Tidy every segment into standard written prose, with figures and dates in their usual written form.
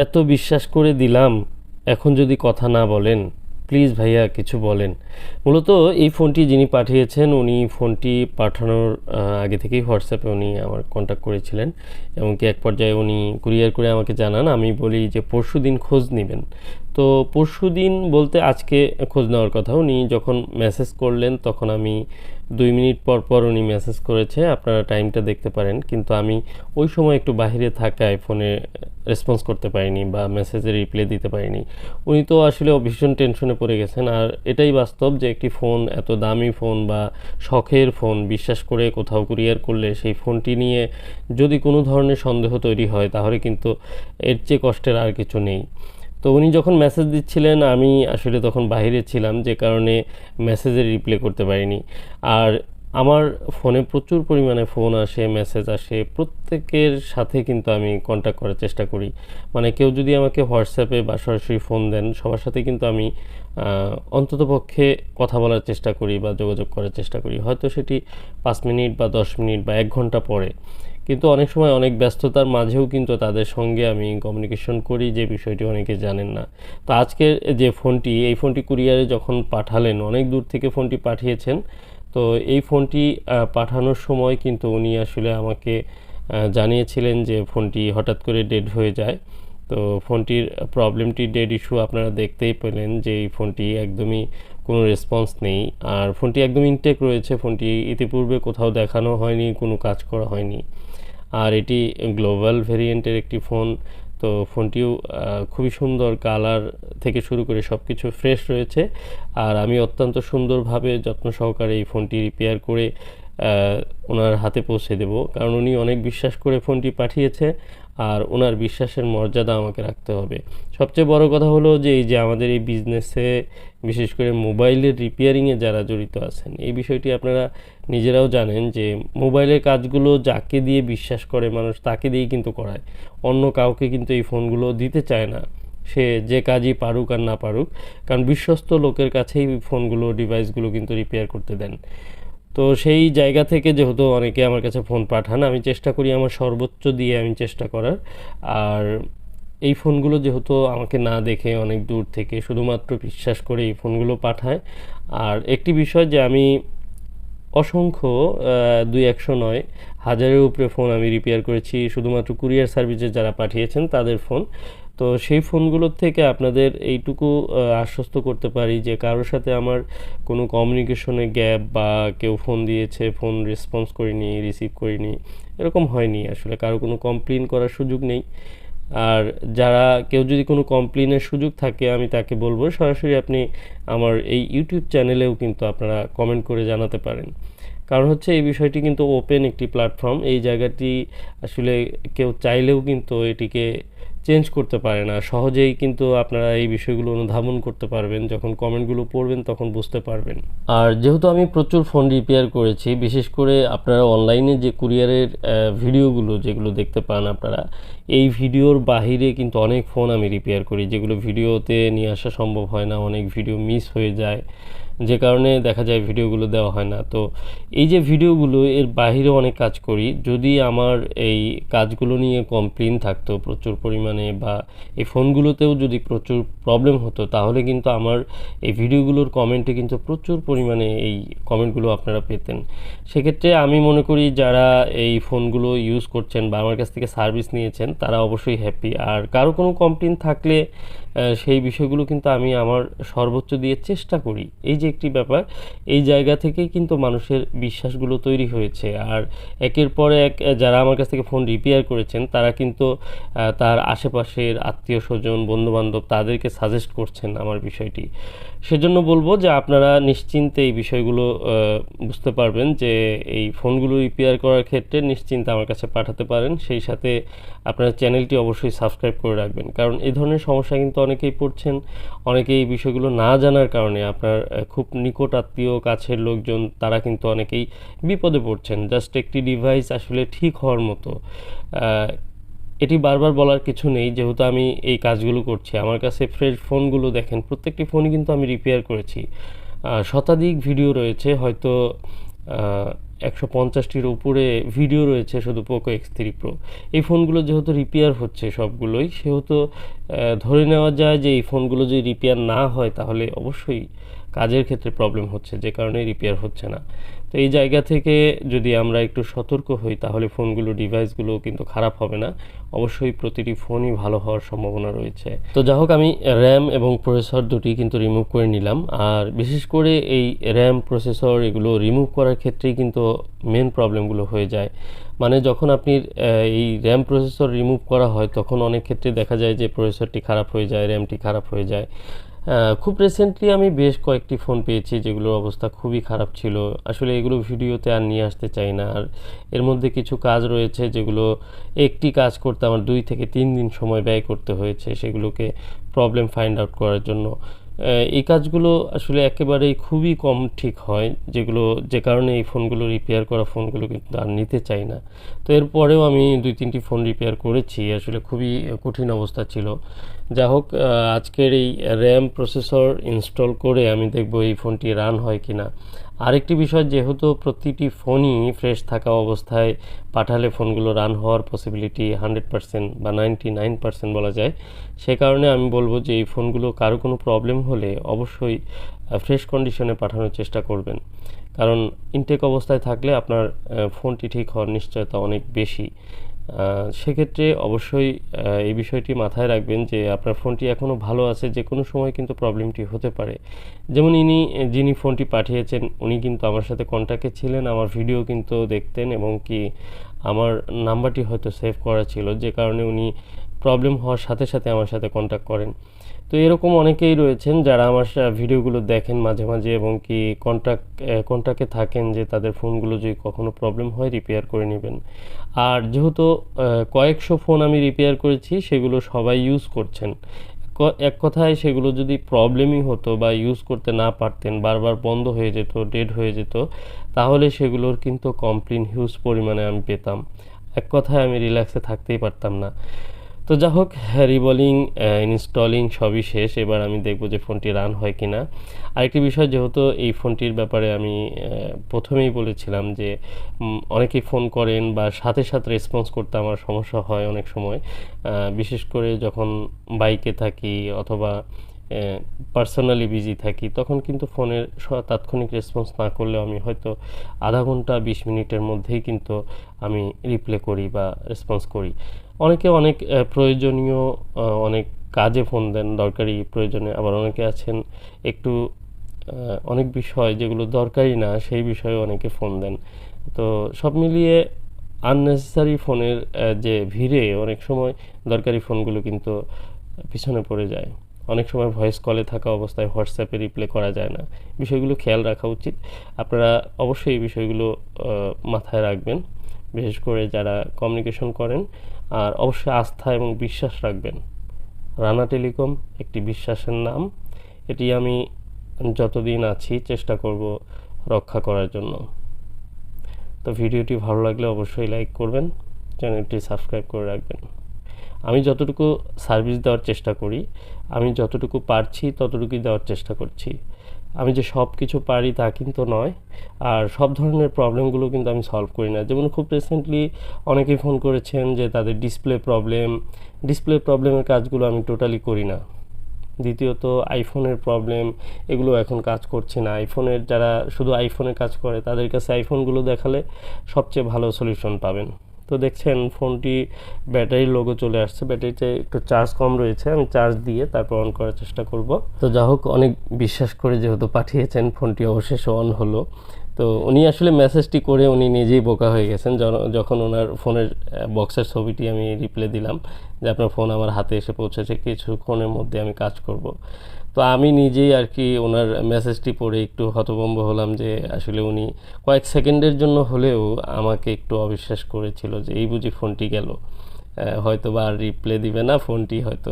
এত বিশ্বাস করে দিলাম, এখন যদি কথা না বলেন, প্লিজ ভাইয়া কিছু বলেন। মূলত এই ফোনটি যিনি পাঠিয়েছেন উনি ফোনটি পাঠানোর আগে থেকেই হোয়াটসঅ্যাপে উনি আমার কন্ট্যাক্ট করেছিলেন, এমনকি এক পর্যায়ে উনি কুরিয়ার করে আমাকে জানান। আমি বলি যে পরশু দিন খোঁজ নেবেন। তো পরশু দিন বলতে আজকে খোঁজ নেওয়ার কথা। উনি যখন মেসেজ করলেন তখন আমি 2 মিনিট পর পর উনি মেসেজ করেছে, আপনারা টাইমটা দেখতে পারেন। কিন্তু আমি ওই সময় একটু বাইরে থাকায় ফোনে রেসপন্স করতে পারিনি বা মেসেজে রিপ্লাই দিতে পারিনি। উনি তো আসলে ভীষণ টেনশনে পড়ে গেছেন। আর এটাই বাস্তব যে একটি ফোন, এত দামি ফোন বা শখের ফোন বিশ্বাস করে কোথাও কুরিয়ার করলে সেই ফোনটি নিয়ে যদি কোনো ধরনের সন্দেহ তৈরি হয় তাহলে কিন্তু এর চেয়ে কষ্টের আর কিছু নেই। তো উনি যখন মেসেজ দিচ্ছিলেন আমি আসলে তখন বাইরে ছিলাম, যে কারণে মেসেজে রিপ্লাই করতে পারিনি। আর আমার ফোনে প্রচুর পরিমাণে ফোন আসে, মেসেজ আসে, প্রত্যেকের সাথে কিন্তু আমি কন্ট্যাক্ট করার চেষ্টা করি। মানে কেউ যদি আমাকে হোয়াটসঅ্যাপে বা সরাসরি ফোন দেন, সবার সাথে কিন্তু আমি অন্ততপক্ষে কথা বলার চেষ্টা করি বা যোগাযোগ করার চেষ্টা করি। হয়তো সেটি 5 মিনিট বা 10 মিনিট বা 1 ঘন্টা পরে, কিন্তু অনেক সময় অনেক ব্যস্ততার মাঝেও কিন্তু তাদের সঙ্গে আমি কমিউনিকেশন করি, যে বিষয়টি অনেকে জানেন না। তো আজকের যে ফোনটি, এই ফোনটি কুরিয়ারে যখন পাঠালেন, অনেক দূর থেকে ফোনটি পাঠিয়েছেন। তো এই ফোনটি পাঠানোর সময় কিন্তু উনি আসলে আমাকে জানিয়েছিলেন যে ফোনটি হঠাৎ করে ডেড হয়ে যায়। তো ফোনটির প্রবলেমটি, ডেড ইস্যু আপনারা দেখতেই পেলেন যে এই ফোনটি একদমই কোনো রেসপন্স নেই। আর ফোনটি একদম ইনটেক রয়েছে, ফোনটি ইতিপূর্বে কোথাও দেখানো হয়নি, কোনো কাজ করা হয়নি। আর এটি গ্লোবাল ভেরিয়েন্টের একটি ফোন। তো ফোনটিও খুবই সুন্দর, কালার থেকে শুরু করে সব কিছু ফ্রেশ রয়েছে। আর আমি অত্যন্ত সুন্দরভাবে যত্ন সহকারে এই ফোনটি রিপেয়ার করে ওনার হাতে পৌঁছে দেব, কারণ উনি অনেক বিশ্বাস করে ফোনটি পাঠিয়েছে। আর ওনার বিশ্বাসের মর্যাদা আমাকে রাখতে হবে। সবচেয়ে বড় কথা হলো যে এই যে আমাদের এই বিজনেসে, বিশেষ করে মোবাইলের রিপেয়ারিংয়ে যারা জড়িত আছেন, এই বিষয়টি আপনারা নিজেরাও জানেন যে মোবাইলের কাজগুলো যাকে দিয়ে বিশ্বাস করে মানুষ তাকে দিয়েই কিন্তু করায়। অন্য কাউকে কিন্তু এই ফোনগুলো দিতে চায় না, সে যে কাজই পারুক আর না পারুক, কারণ বিশ্বস্ত লোকের কাছেই ফোনগুলো, ডিভাইসগুলো কিন্তু রিপেয়ার করতে দেন। তো সেই জায়গা থেকে যেহেতু অনেকে আমার কাছে ফোন পাঠান, আমি চেষ্টা করি আমার সর্বোচ্চ দিয়ে আমি চেষ্টা করার। আর এই ফোনগুলো যেহেতু আমাকে না দেখে অনেক দূর থেকে শুধুমাত্র বিশ্বাস করে এই ফোনগুলো পাঠায়। আর একটি বিষয় যে আমি অসংখ্য 200 নয়, হাজারের উপরে ফোন আমি রিপেয়ার করেছি শুধুমাত্র কুরিয়ার সার্ভিসে যারা পাঠিয়েছেন তাদের ফোন। তো সেই ফোনগুলোর থেকে আপনাদের এইটুকু আশ্বস্ত করতে পারি যে কারোর সাথে আমার কোনো কমিউনিকেশনে গ্যাপ বা কেউ ফোন দিয়েছে, ফোন রেসপন্স করিনি, রিসিভ করিনি, এরকম হয়নি। আসলে কারো কোনো কমপ্লেন করার সুযোগ নেই। আর যারা কেউ যদি কোনো কমপ্লেনের সুযোগ থাকে, আমি তাকে বলবো সরাসরি আপনি আমার এই ইউটিউব চ্যানেলেও কিন্তু আপনারা কমেন্ট করে জানাতে পারেন। কারণ হচ্ছে এই বিষয়টি কিন্তু ওপেন একটি প্ল্যাটফর্ম, এই জায়গাটি আসলে কেউ চাইলেও কিন্তু এটিকে চেঞ্জ করতে পারে না সহজেই। কিন্তু আপনারা এই বিষয়গুলো অনুধাবন করতে পারবেন, যখন কমেন্টগুলো পড়বেন তখন বুঝতে পারবেন। আর যেহেতু আমি প্রচুর ফোন রিপেয়ার করেছি, বিশেষ করে আপনারা অনলাইনে যে কুরিয়ারের ভিডিওগুলো যেগুলো দেখতে পান আপনারা, এই ভিডিওর বাহিরে কিন্তু অনেক ফোন আমি রিপেয়ার করি, যেগুলো ভিডিওতে নিয়ে আসা সম্ভব হয় না, অনেক ভিডিও মিস হয়ে যায়, যে কারণে দেখা যায় ভিডিওগুলো দেওয়া হয় না। তো এই যে ভিডিওগুলো, এর বাহিরে অনেক কাজ করি। যদি আমার এই কাজগুলো নিয়ে কমপ্লেন থাকতো প্রচুর পরিমাণে, বা এই ফোনগুলোতেও যদি প্রচুর প্রবলেম হতো, তাহলে কিন্তু আমার এই ভিডিওগুলোর কমেন্টে কিন্তু প্রচুর পরিমাণে এই কমেন্টগুলো আপনারা পেতেন। সেক্ষেত্রে আমি মনে করি যারা এই ফোনগুলো ইউজ করছেন বা আমার কাছ থেকে সার্ভিস নিয়েছেন তারা অবশ্যই হ্যাপি। আর কারো কোনো কমপ্লেন থাকলে সেই বিষয়গুলো কিন্তু আমি আমার সর্বোচ্চ দিয়ে চেষ্টা করি। এই যে একটি ব্যাপার, এই জায়গা থেকেই কিন্তু মানুষের বিশ্বাসগুলো তৈরি হয়েছে। আর একের পর এক যারা আমার কাছ থেকে ফোন রিপেয়ার করেছেন তারা কিন্তু তার আশেপাশের আত্মীয় স্বজন, বন্ধুবান্ধব তাদেরকে সাজেস্ট করছেন আমার বিষয়টি। সেজন্য বলবো যে আপনারা নিশ্চিন্তে এই বিষয়গুলো বুঝতে পারবেন যে এই ফোনগুলো রিপেয়ার করার ক্ষেত্রে নিশ্চিন্তে আমার কাছে পাঠাতে পারেন। সেই সাথে আপনার চ্যানেলটি অবশ্যই সাবস্ক্রাইব করে রাখবেন, কারণ এই ধরনের সমস্যা কিন্তু অনেকেই পড়ছেন। অনেকেই এই বিষয়গুলো না জানার কারণে আপনার খুব নিকট আত্মীয়, কাছের লোকজন তারা কিন্তু অনেকেই বিপদে পড়ছেন। জাস্ট একটি ডিভাইস আসলে ঠিক হওয়ার মতো, এটি বারবার বলার কিছু নেই, যেহেতু আমি এই কাজগুলো করছি। আমার কাছে ফ্রেশ ফোনগুলো দেখেন, প্রত্যেকটি ফোনই কিন্তু আমি রিপেয়ার করেছি। শতাধিক ভিডিও রয়েছে, হয়তো 150টির উপরে ভিডিও রয়েছে শুধু Poco X3 Pro। এই ফোনগুলো যেহেতু রিপেয়ার হচ্ছে সবগুলোই, সেহেতু ধরে নেওয়া যায় যে এই ফোনগুলো যদি রিপেয়ার না হয় তাহলে অবশ্যই কাজের ক্ষেত্রে প্রবলেম হচ্ছে, যে কারণে রিপেয়ার হচ্ছে না। তো এই জায়গা থেকে যদি আমরা একটু সতর্ক হই তাহলে ফোনগুলো ডিভাইসগুলো কিন্তু খারাপ হবে না, অবশ্যই প্রতিটি ফোনই ভালো হওয়ার সম্ভাবনা রয়েছে। তো যাই হোক, আমি র্যাম এবং প্রসেসর দুটি কিন্তু রিমুভ করে নিলাম। আর বিশেষ করে এই র্যাম প্রসেসর এগুলো রিমুভ করার ক্ষেত্রেই কিন্তু মেন প্রবলেমগুলো হয়ে যায়। মানে যখন আপনি এই র্যাম প্রসেসর রিমুভ করা হয় তখন অনেক ক্ষেত্রে দেখা যায় যে প্রসেসরটি খারাপ হয়ে যায়, র্যামটি খারাপ হয়ে যায়। খুব রিসেন্টলি আমি বেশ কয়েকটি ফোন পেয়েছি যেগুলোর অবস্থা খুবই খারাপ ছিল। আসলে এগুলো ভিডিওতে আর নিয়ে আসতে চাই না। আর এর মধ্যে কিছু কাজ রয়েছে যেগুলো একটি কাজ করতে আমার 2 থেকে 3 দিন সময় ব্যয় করতে হয়েছে সেগুলোকে প্রবলেম ফাইন্ড আউট করার জন্য। এই কাজগুলো আসলে একেবারেই খুবই কম ঠিক হয়, যে কারণে এই ফোনগুলো রিপেয়ার করা ফোনগুলো কিন্তু আর নিতে চাই না। তো এরপরেও আমি 2-3টি ফোন রিপেয়ার করেছি, আসলে খুবই কঠিন অবস্থা ছিল। যা হোক, আজকের এই র্যাম প্রসেসর ইনস্টল করে আমি দেখব এই ফোনটি রান হয় কি না। আরেকটি বিষয়, যেহেতু প্রতিটি ফোনই ফ্রেশ থাকা অবস্থায় পাঠালে ফোনগুলো রান হওয়ার পসিবিলিটি 100% বা 99% বলা যায়, সে কারণে আমি বলবো যে এই ফোনগুলো কারো কোনো প্রবলেম হলে অবশ্যই ফ্রেশ কন্ডিশনে পাঠানোর চেষ্টা করবেন, কারণ ইনটেক অবস্থায় থাকলে আপনার ফোনটি ঠিক হওয়ার নিশ্চয়তা অনেক বেশি। সেক্ষেত্রে অবশ্যই এই বিষয়টি মাথায় রাখবেন যে আপনার ফোনটি এখনও ভালো আছে, যে কোনো সময় কিন্তু প্রবলেমটি হতে পারে। যেমন যিনি ফোনটি পাঠিয়েছেন উনি কিন্তু আমার সাথে কন্ট্যাক্টে ছিলেন, আমার ভিডিও কিন্তু দেখতেন এবং কি আমার নাম্বারটি হয়তো সেভ করা ছিল, যে কারণে উনি প্রবলেম হওয়ার সাথে সাথে আমার সাথে কন্ট্যাক্ট করেন। তো এরকম অনেকেই রয়েছেন যারা আমার ভিডিওগুলো দেখেন মাঝে মাঝে এবং কি কন্ট্যাক্টে থাকেন যে তাদের ফোনগুলো যদি কখনো প্রবলেম হয় রিপেয়ার করে নেবেন। আর যেহেতু কয়েকশো ফোন আমি রিপেয়ার করেছি, সেগুলো সবাই ইউজ করছেন। এক কথায় সেগুলো যদি প্রবলেমই হতো বা ইউজ করতে না পারতেন, বারবার বন্ধ হয়ে যেত, ডেড হয়ে যেত, তাহলে সেগুলোর কিন্তু কমপ্লেন হিউজ পরিমাণে আমি পেতাম। এক কথায় আমি রিল্যাক্সে থাকতেই পারতাম না। তো যা হোক, রিবোলিং ইনস্টলিং সবই শেষ। এবার আমি দেখব যে ফোনটি রান হয় কি না। আরেকটি বিষয়, যেহেতু এই ফোনটির ব্যাপারে আমি প্রথমেই বলেছিলাম যে অনেকেই ফোন করেন বা সাথে সাথে রেসপন্স করতে আমার সমস্যা হয় অনেক সময়, বিশেষ করে যখন বাইকে থাকি অথবা পার্সোনালি বিজি থাকি, তখন কিন্তু ফোনের তাৎক্ষণিক রেসপন্স না করলেও আমি হয়তো আধা ঘন্টা 20 মিনিটের মধ্যেই কিন্তু আমি রিপ্লাই করি বা রেসপন্স করি। অনেকে অনেক প্রয়োজনীয় অনেক কাজে ফোন দেন, দরকারি প্রয়োজনে। আবার অনেকে আছেন একটু অনেক বিষয় যেগুলো দরকারি না সেই বিষয়ে অনেকে ফোন দেন। তো সব মিলিয়ে আননেসেসারি ফোনের যে ভিড়ে অনেক সময় দরকারি ফোনগুলো কিন্তু পিছনে পড়ে যায়। অনেক সময় ভয়েস কলে থাকা অবস্থায় হোয়াটসঅ্যাপে রিপ্লাই করা যায় না। বিষয়গুলো খেয়াল রাখা উচিত। আপনারা অবশ্যই এই বিষয়গুলো মাথায় রাখবেন, বিশেষ করে যারা কমিউনিকেশন করেন। আর অবশ্যই আস্থা এবং বিশ্বাস রাখবেন। রানা টেলিকম একটি বিশ্বাসের নাম, এটি আমি যতদিন আছি চেষ্টা করব রক্ষা করার জন্য। তো ভিডিওটি ভালো লাগলে অবশ্যই লাইক করবেন, চ্যানেলটি সাবস্ক্রাইব করে রাখবেন। আমি যতটুকু সার্ভিস দেওয়ার চেষ্টা করি, আমি যতটুকু পারছি ততটুকুই দেওয়ার চেষ্টা করছি। আমি যে সব কিছু পারি তা কিন্তু নয়, আর সব ধরনের প্রবলেমগুলো কিন্তু আমি সলভ করি না। যেমন খুব রিসেন্টলি অনেকেই ফোন করেছেন যে তাদের ডিসপ্লে প্রবলেমের কাজগুলো আমি টোটালি করি না। দ্বিতীয়ত আইফোনের প্রবলেম, এগুলো এখন কাজ করছে না। যারা শুধু আইফোনে কাজ করে তাদের কাছে আইফোনগুলো দেখালে সবচেয়ে ভালো সলিউশন পাবেন। তো দেখছেন ফোনটি ব্যাটারির লোগো চলে আসছে, ব্যাটারিতে একটু চার্জ কম রয়েছে, আমি চার্জ দিয়ে তারপর অন করার চেষ্টা করব। তো যা হোক, অনেক বিশ্বাস করে যেহেতু পাঠিয়েছেন, ফোনটি অবশেষে অন হলো। তো উনি আসলে মেসেজটি করে উনি নিজেই বোকা হয়ে গেছেন যখন ওনার ফোনের বক্সের ছবিটি আমি রিপ্লাই দিলাম যে আপনার ফোন আমার হাতে এসে পৌঁছেছে, কিছুক্ষণের মধ্যে আমি কাজ করব। তো আমি নিজেই আর কি ওনার মেসেজটি পড়ে একটু হতভম্ব হলাম যে আসলে উনি কয়েক সেকেন্ডের জন্য হলেও আমাকে একটু অবিশ্বাস করেছিল যে এই বুঝি ফোনটি গেল, হয়তো বা আর রিপ্লাই দিবে না, ফোনটি হয়তো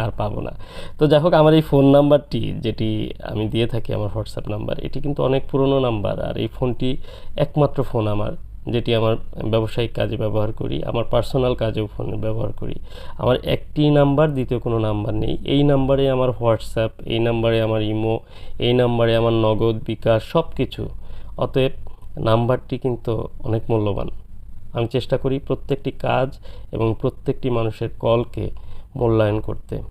আর পাবো না। তো যাই হোক, আমার এই ফোন নাম্বারটি যেটি আমি দিয়ে থাকি, আমার হোয়াটসঅ্যাপ নাম্বার, এটি কিন্তু অনেক পুরনো নাম্বার। আর এই ফোনটি একমাত্র ফোন আমার, যেটি আমার ব্যবসায়িক কাজে ব্যবহার করি, আমার পার্সোনাল কাজেও ফোন ব্যবহার করি। আমার একটি নাম্বার, দ্বিতীয় কোনো নাম্বার নেই। এই নাম্বারে আমার হোয়াটসঅ্যাপ, এই নাম্বারে আমার ইমো, এই নাম্বারে আমার নগদ, বিকাশ সব কিছু। অতএব নাম্বারটি কিন্তু অনেক মূল্যবান। আমি চেষ্টা করি প্রত্যেকটি কাজ এবং প্রত্যেকটি মানুষের কলকে মূল্যায়ন করতে।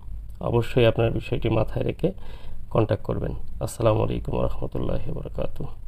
অবশ্যই আপনার বিষয়টি মাথায় রেখে কন্ট্যাক্ট করবেন। আসসালামু আলাইকুম ওয়া রাহমাতুল্লাহি ওয়া বারাকাতুহু।